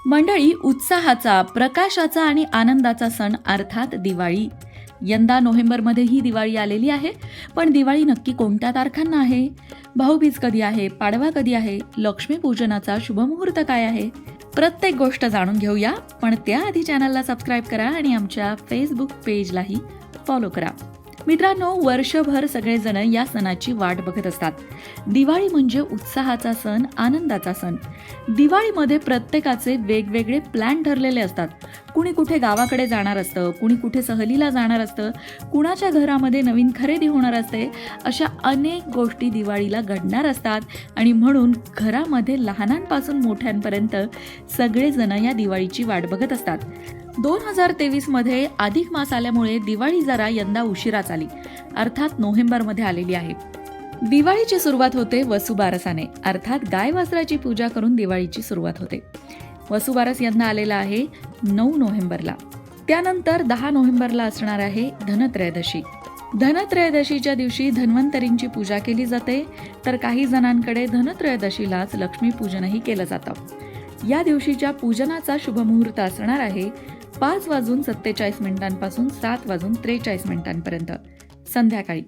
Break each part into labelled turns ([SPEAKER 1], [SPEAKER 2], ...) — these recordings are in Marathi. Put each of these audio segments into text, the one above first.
[SPEAKER 1] मंडळी, उत्साहाचा, प्रकाशाचा आणि आनंदाचा सण अर्थात दिवाळी. यंदा नोव्हेंबरमध्ये ही दिवाळी आलेली आहे. पण दिवाळी नक्की कोणत्या तारखांना आहे? भाऊबीज कधी आहे? पाडवा कधी आहे? लक्ष्मीपूजनाचा शुभमुहूर्त काय आहे? प्रत्येक गोष्ट जाणून घेऊया. पण त्याआधी चॅनलला सबस्क्राईब करा आणि आमच्या फेसबुक पेजलाही फॉलो करा. मित्रांनो, वर्षभर सगळेजण या सणाची वाट बघत असतात. दिवाळी म्हणजे उत्साहाचा सण, आनंदाचा सण. दिवाळीमध्ये प्रत्येकाचे वेगवेगळे प्लॅन ठरलेले असतात. कुणी कुठे गावाकडे जाणार असतं, कुणी कुठे सहलीला जाणार असतं, कुणाच्या घरामध्ये नवीन खरेदी होणार असते. अशा अनेक गोष्टी दिवाळीला घडणार असतात आणि म्हणून घरामध्ये लहानांपासून मोठ्यांपर्यंत सगळेजण या दिवाळीची वाट बघत असतात. 2023 मध्ये अधिक मास आल्यामुळे दिवाळी जरा यंदा उशिराच आली, अर्थात नोव्हेंबरमध्ये आलेली आहे. दिवाळीची सुरुवात होते वसुबारसाने, अर्थात गाय वासराची पूजा करून दिवाळीची सुरुवात होते. वसुबारस यंदा आलेला आहे 9 नोव्हेंबरला. त्यानंतर 10 नोव्हेंबरला असणार आहे धनत्रयोदशी. धनत्रयोदशीच्या दिवशी धन्वंतरींची पूजा केली जाते, तर काही जणांकडे धनत्रयोदशीलाच लक्ष्मीपूजनही केलं जातं. या दिवशीच्या पूजनाचा शुभमुहूर्त असणार आहे 5:47 पासून 7:43 संध्याकाळी.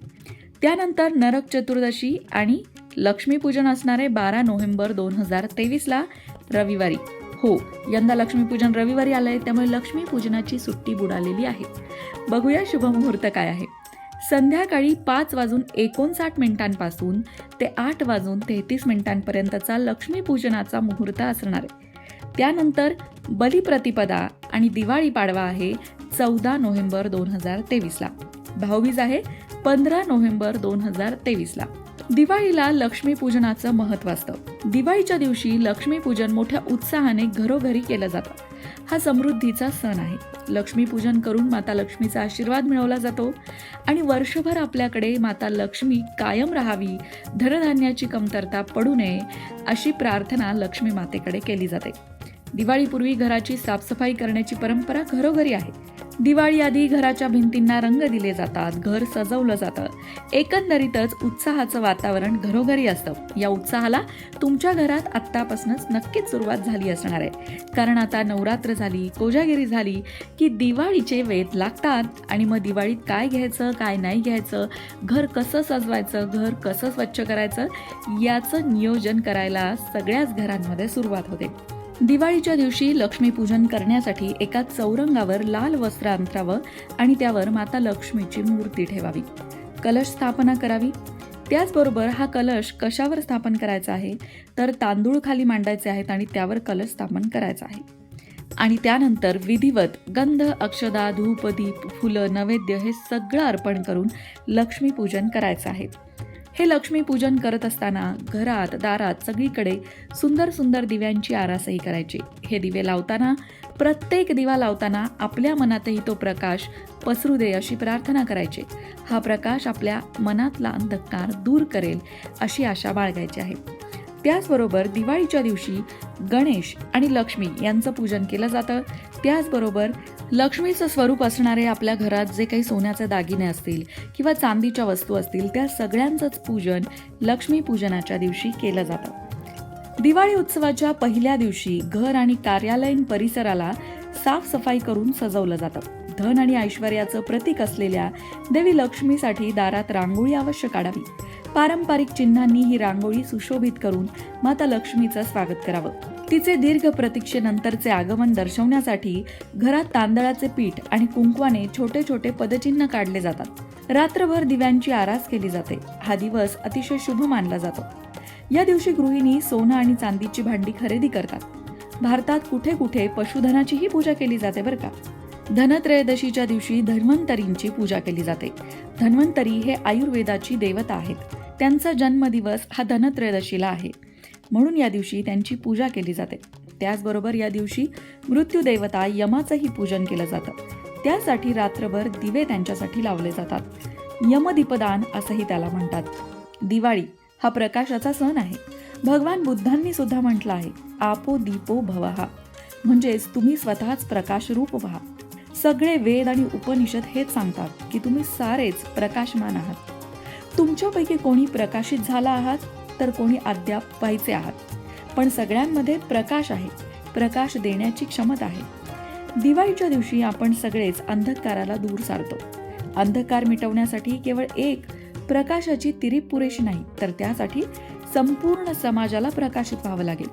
[SPEAKER 1] त्यानंतर नरक चतुर्दशी आणि लक्ष्मीपूजन असणारे 12 नोव्हेंबर 2023ला रविवारी. हो, यंदा लक्ष्मीपूजन रविवारी आलंय, त्यामुळे लक्ष्मीपूजनाची सुट्टी बुडालेली आहे. बघूया शुभमुहूर्त काय आहे. संध्याकाळी 5:59 पासून ते 8:33 लक्ष्मीपूजनाचा मुहूर्त असणार आहे. त्यानंतर बलिप्रतिपदा आणि दिवाळी पाडवा आहे 14 नोव्हेंबर 2023ला. भाऊबीज आहे 15 नोव्हेंबर 2023ला. दिवाळीला लक्ष्मीपूजनाचं महत्त्व असतं. दिवाळीच्या दिवशी लक्ष्मीपूजन मोठ्या उत्साहाने घरोघरी केलं जातं. हा समृद्धीचा सण आहे. लक्ष्मीपूजन करून माता लक्ष्मीचा आशीर्वाद मिळवला जातो आणि वर्षभर आपल्याकडे माता लक्ष्मी कायम राहावी, धनधान्याची कमतरता पडू नये अशी प्रार्थना लक्ष्मी मातेकडे केली जाते. दिवाळीपूर्वी घराची साफसफाई करण्याची परंपरा घरोघरी आहे. दिवाळी आधी घराच्या भिंतींना रंग दिले जातात, घर सजवलं जातं. एकंदरीतच उत्साहाचं वातावरण घरोघरी असतं. या उत्साहाला तुमच्या घरात आत्तापासूनच नक्कीच सुरुवात झाली असणार आहे, कारण आता नवरात्र झाली, कोजागिरी झाली की दिवाळीचे वेध लागतात आणि मग दिवाळीत काय घ्यायचं, काय नाही घ्यायचं, घर कसं सजवायचं, घर कसं स्वच्छ करायचं याचं नियोजन करायला सगळ्याच घरांमध्ये सुरुवात होते. दिवाळीच्या दिवशी लक्ष्मीपूजन करण्यासाठी एका चौरंगावर लाल वस्त्र अंथरावं आणि त्यावर माता लक्ष्मीची मूर्ती ठेवावी. कलश स्थापना करावी. त्याचबरोबर हा कलश कशावर स्थापन करायचा आहे, तर तांदूळ खाली मांडायचे आहेत आणि त्यावर कलश स्थापन करायचा आहे. आणि त्यानंतर विधिवत गंध, अक्षदा, धूप, दीप, फुलं, नैवेद्य हे सगळं अर्पण करून लक्ष्मीपूजन करायचं आहे. हे लक्ष्मीपूजन करत असताना घरात, दारात सगळीकडे सुंदर सुंदर दिव्यांची आरासही करायची. हे दिवे लावताना, प्रत्येक दिवा लावताना आपल्या मनातही तो प्रकाश पसरू दे अशी प्रार्थना करायची. हा प्रकाश आपल्या मनातला अंधकार दूर करेल अशी आशा बाळगायची आहे. त्याचबरोबर दिवाळीच्या दिवशी गणेश आणि लक्ष्मी यांचं पूजन केलं जातं. त्याचबरोबर लक्ष्मीचं स्वरूप असणारे आपल्या घरात जे काही सोन्याचे दागिने असतील किंवा चांदीच्या वस्तू असतील त्या सगळ्यांचंच पूजन लक्ष्मी पूजनाच्या दिवशी केलं जातं. दिवाळी उत्सवाच्या पहिल्या दिवशी घर आणि कार्यालयीन परिसराला साफसफाई करून सजवलं जातं. धन आणि ऐश्वर्याचं प्रतीक असलेल्या देवी लक्ष्मीसाठी दारात रांगोळी अवश्य काढावी. पारंपरिक चिन्हांनी ही रांगोळी सुशोभित करून माता लक्ष्मीचं स्वागत करावं. तिचे दीर्घ प्रतीक्षेनंतरचे आगमन दर्शवण्यासाठी घरात तांदळाचे पीठ आणि कुंकवाने छोटे छोटे पदचिन्ह काढले जातात. रात्रभर दिव्यांची आरास केली जाते. हा दिवस अतिशय शुभ मानला जातो. या दिवशी गृहिणी सोनं आणि चांदीची भांडी खरेदी करतात. भारतात कुठे कुठे पशुधनाचीही पूजा केली जाते बरं का. धनत्रयोदशीच्या दिवशी धन्वंतरींची पूजा केली जाते. धन्वंतरी हे आयुर्वेदाची देवता आहेत. त्यांचा जन्मदिवस हा धनत्रयोदशीला आहे, म्हणून या दिवशी त्यांची पूजा केली जाते. त्याचबरोबर या दिवशी मृत्यू देवता यमाचंही पूजन केलं जातं. त्यासाठी रात्रभर दिवे त्यांच्यासाठी लावले जातात. यमदीपदान असंही त्याला म्हणतात. दिवाळी हा प्रकाशाचा सण आहे. भगवान बुद्धांनी सुद्धा म्हटलं आहे, आपो दीपो भवः, म्हणजेच तुम्ही स्वतःच प्रकाशरूप व्हा. सगळे वेद आणि उपनिषद हेच सांगतात की तुम्ही सारेच प्रकाशमान आहात. तुमच्यापैकी कोणी प्रकाशित झाला आहात, तर कोणी अद्याप व्हायचे आहात. पण सगळ्यांमध्ये प्रकाश आहे प्रकाश देण्याची क्षमता आहे. दिवाळीच्या दिवशी आपण सगळेच अंधकाराला दूर सारतो. अंधकार मिटवण्यासाठी केवळ एक प्रकाशाची तिरीप पुरेशी नाही, तर त्यासाठी संपूर्ण समाजाला प्रकाशित व्हावं लागेल.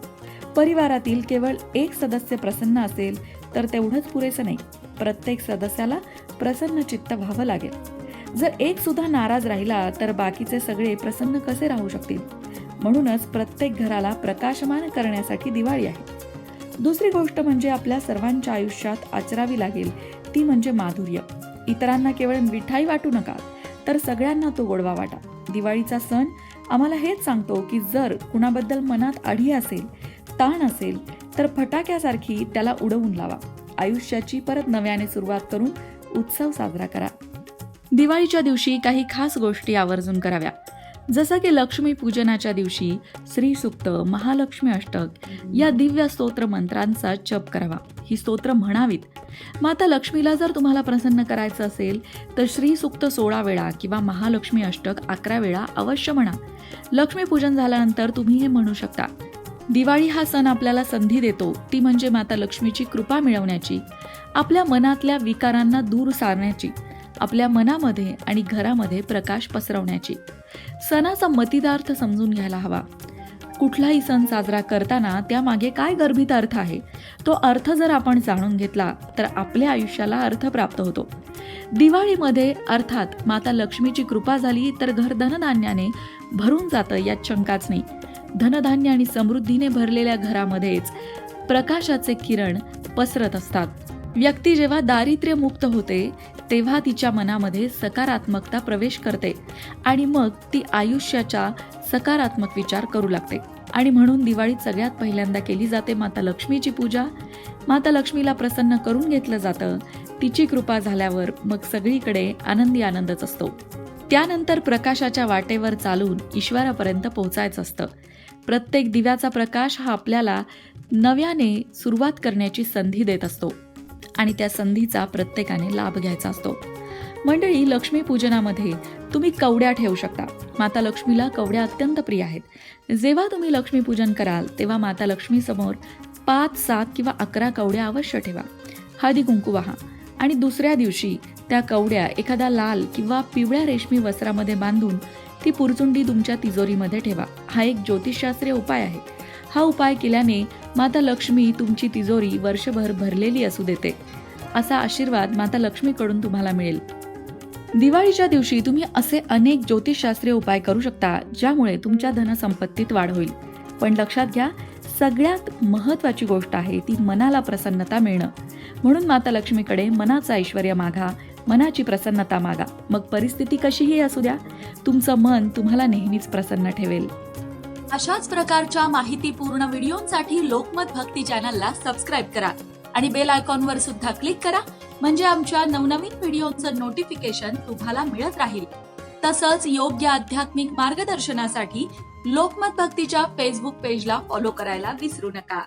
[SPEAKER 1] परिवारातील केवळ एक सदस्य प्रसन्न असेल तर तेवढंच पुरेसं नाही, प्रत्येक सदस्याला प्रसन्न चित्त व्हावं लागेल. जर एक सुद्धा नाराज राहिला तर बाकीचे सगळे प्रसन्न कसे राहू शकतील? म्हणूनच प्रत्येक घराला प्रकाशमान करण्यासाठी दिवाळी आहे. दुसरी गोष्ट म्हणजे आपल्या सर्वांच्या आयुष्यात आचरावी लागेल ती म्हणजे माधुर्य. इतरांना केवळ मिठाई वाटू नका, तर सगळ्यांना तो गोडवा वाटा. दिवाळीचा सण आम्हाला हेच सांगतो की जर कुणाबद्दल मनात आढी असेल, ताण असेल, तर फटाक्यासारखी त्याला उडवून लावा. आयुष्याची परत नव्याने सुरुवात करून उत्सव साजरा करा. दिवाळीच्या दिवशी काही खास गोष्टी आवर्जून कराव्या, जसं की लक्ष्मी पूजनाच्या दिवशी श्री सूक्त, महालक्ष्मी अष्टक या दिव्य स्तोत्र मंत्रांचा जप करावा. ही स्तोत्र म्हणावीत. माता लक्ष्मीला जर तुम्हाला प्रसन्न करायचं असेल तर श्री सूक्त 16 वेळा किंवा महालक्ष्मी अष्टक 11 वेळा अवश्य म्हणा. लक्ष्मी पूजन झाल्यानंतर तुम्ही हे म्हणू शकता. दिवाळी हा सण आपल्याला संधी देतो, ती म्हणजे माता लक्ष्मीची कृपा मिळवण्याची, आपल्या मनातल्या विकारांना दूर सारण्याची, आपल्या मनामध्ये आणि घरामध्ये प्रकाश पसरवण्याची. सणाचा मतितार्थ समजून घ्यायला हवा. कुठलाही सण साजरा करताना त्यामागे काय गर्भित अर्थ आहे, तो अर्थ जर आपण जाणून घेतला तर आपल्या आयुष्याला अर्थ प्राप्त होतो. दिवाळीमध्ये अर्थात माता लक्ष्मीची कृपा झाली तर घर धनधान्याने भरून जातं, यात शंकाच नाही. धनधान्य आणि समृद्धीने भरलेल्या घरामध्येच प्रकाशाचे किरण पसरत असतात. व्यक्ती जेव्हा दारिद्र्यमुक्त होते तेव्हा तिच्या मनामध्ये सकारात्मकता प्रवेश करते आणि मग ती आयुष्याचा सकारात्मक विचार करू लागते. आणि म्हणून दिवाळीत सगळ्यात पहिल्यांदा केली जाते माता लक्ष्मीची पूजा. माता लक्ष्मीला प्रसन्न करून घेतलं जातं. तिची कृपा झाल्यावर मग सगळीकडे आनंदी आनंदच असतो. त्यानंतर प्रकाशाच्या वाटेवर चालून ईश्वरापर्यंत पोहोचायचं असतं. प्रत्येक दिव्याचा प्रकाश हा आपल्याला नव्याने सुरुवात करण्याची संधी देत असतो आणि त्या संधीचा प्रत्येकाने लाभ घ्यायचा असतो. मंडळी, लक्ष्मी पूजनामध्ये तुम्ही कवड्या ठेवू शकता. माता लक्ष्मीला कवड्या अत्यंत प्रिय आहेत. जेव्हा तुम्ही लक्ष्मी पूजन कराल तेव्हा माता लक्ष्मी समोर 5, 7 किंवा 11 कवड्या अवश्य ठेवा. हळदी कुंकू वाहा आणि दुसऱ्या दिवशी त्या कवड्या एखाद्या लाल किंवा पिवळ्या रेशमी वस्त्रामध्ये बांधून ती पुरचुंडी तुमच्या तिजोरीमध्ये ठेवा. हा एक ज्योतिषशास्त्रीय उपाय आहे. हा उपाय केल्याने माता लक्ष्मी तुमची तिजोरी वर्षभर भरलेली असू देते, असा आशीर्वाद माता लक्ष्मीकडून तुम्हाला मिळेल. दिवाळीच्या दिवशी तुम्ही असे अनेक ज्योतिषशास्त्रीय उपाय करू शकता ज्यामुळे तुमच्या धनसंपत्तीत वाढ होईल. पण लक्षात घ्या, सगळ्यात महत्त्वाची गोष्ट आहे ती मनाला प्रसन्नता मिळणं. म्हणून माता लक्ष्मीकडे मनाचं ऐश्वर्य मागा, मनाची प्रसन्नता मागा. मग परिस्थिती कशीही असू द्या, तुमचं मन तुम्हाला नेहमीच प्रसन्न ठेवेल.
[SPEAKER 2] अशाच प्रकारच्या माहितीपूर्ण व्हिडिओंसाठी लोकमत भक्ती चॅनलला सबस्क्राईब करा आणि बेल आयकॉनवर सुद्धा क्लिक करा, म्हणजे आमच्या नवनवीन व्हिडिओचं नोटिफिकेशन तुम्हाला मिळत राहील. तसंच योग्य आध्यात्मिक मार्गदर्शनासाठी लोकमत भक्तीच्या फेसबुक पेजला फॉलो करायला विसरू नका.